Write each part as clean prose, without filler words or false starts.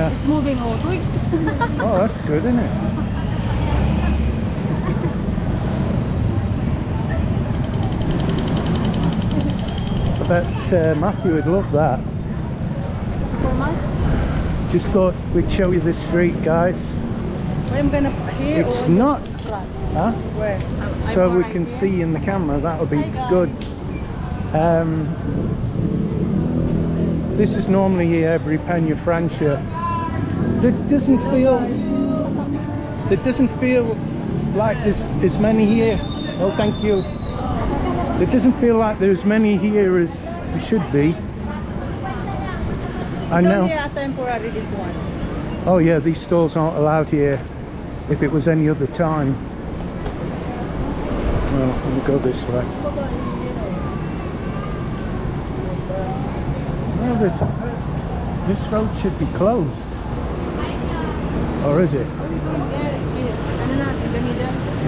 Yeah. It's moving all quick. Oh, that's good, isn't it? I bet Matthew would love that. For months? Just thought we'd show you the street, guys. Where I'm gonna here It's or not. front? Huh? Where? So we can see in the camera. That would be good. This is normally every Peña Francia. It doesn't feel like there's as many here. Oh, thank you. It doesn't feel like there's many here as there should be. I know. It's only a temporary, this one. Oh yeah, these stalls aren't allowed here. If it was any other time. Well, we'll go this way. Well, this road should be closed. Or is it?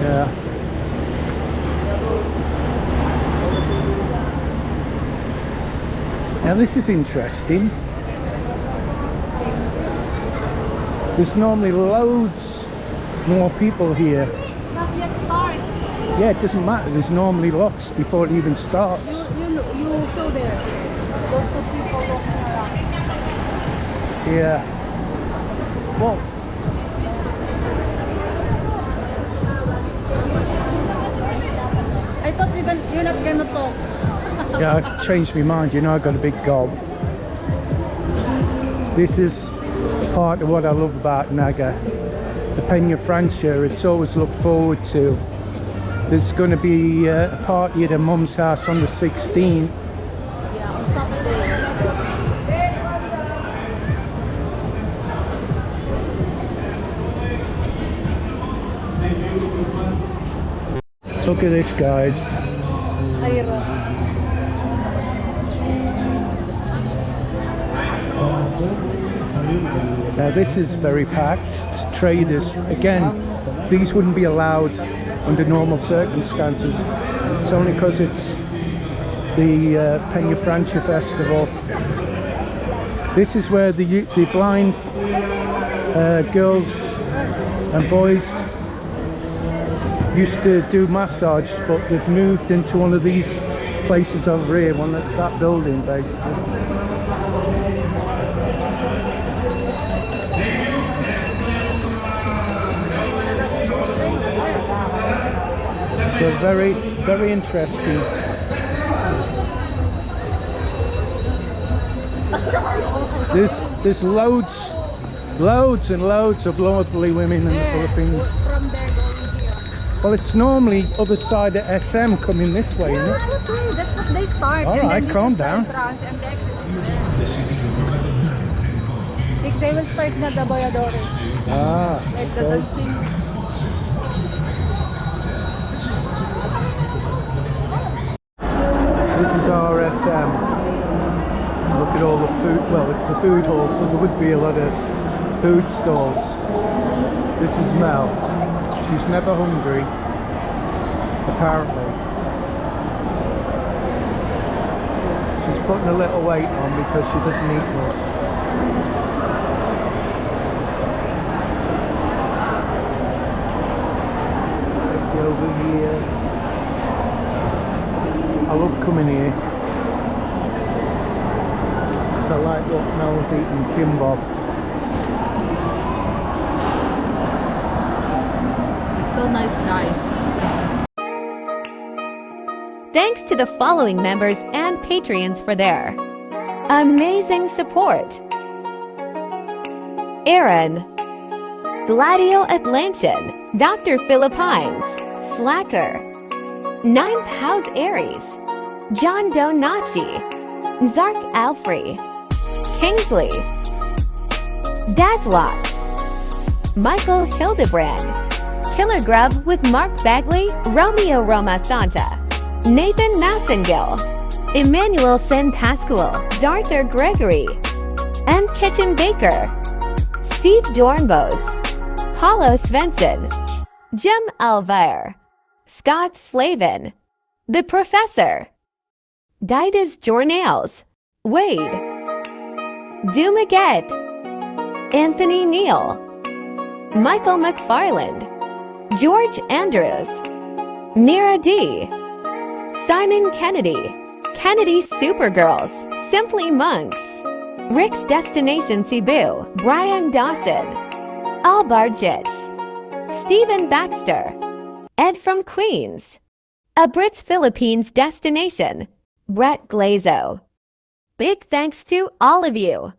Yeah. Now this is interesting. There's normally loads more people here. It's not yet started. Yeah, it doesn't matter. There's normally lots before it even starts. You show there. Lots of people walking around. Yeah. Well, I thought even you're not gonna talk. yeah, I changed my mind. You know, I got a big gob. This is part of what I love about Naga. The Peña Francia, it's always looked forward to. There's going to be a party at her mum's house on the 16th. Yeah, on Saturday. Look at this, guys. Now this is very packed. It's traders. Again, these wouldn't be allowed under normal circumstances. It's only because it's the Peña Francia Festival. This is where the blind girls and boys used to do massage, but they've moved into one of these places over here, that building basically. So very, very interesting. There's loads and loads of lovely women in the Philippines. From there going here. Well, it's normally other side of SM coming this way, isn't it? That's what they start. All right, calm down. Like they will start na the Voyadores. Ah. Like the So, dancing. this is RSM. Look at all the food. Well, it's the food hall, so there would be a lot of food stalls. This is Mel. She's never hungry, apparently. She's putting a little weight on because she doesn't eat much. Take you over here. I love coming here because I like what Mel's eating kimbap. It's so nice, guys. Thanks to the following members and Patreons for their amazing support: Aaron, Gladio Atlantian, Dr. Philippines, Slacker, Ninth House Aries, John Donachi, Zark Alfrey, Kingsley, Dazlot, Michael Hildebrand, Killer Grub with Mark Bagley, Romeo Roma Santa, Nathan Massengill, Emmanuel Sen Pascual, Darther Gregory, M. Kitchen Baker, Steve Dornbos, Paulo Svensson, Jem Alvair, Scott Slavin, The Professor, Didas Jornales, Wade, Doomaget, Anthony Neal, Michael McFarland, George Andrews, Mira D, Simon Kennedy, Kennedy Supergirls, Simply Monks, Rick's Destination Cebu, Brian Dawson, Albar Jitch, Stephen Baxter, Ed from Queens, A Brit's Philippines Destination, Brett Glazo. Big thanks to all of you.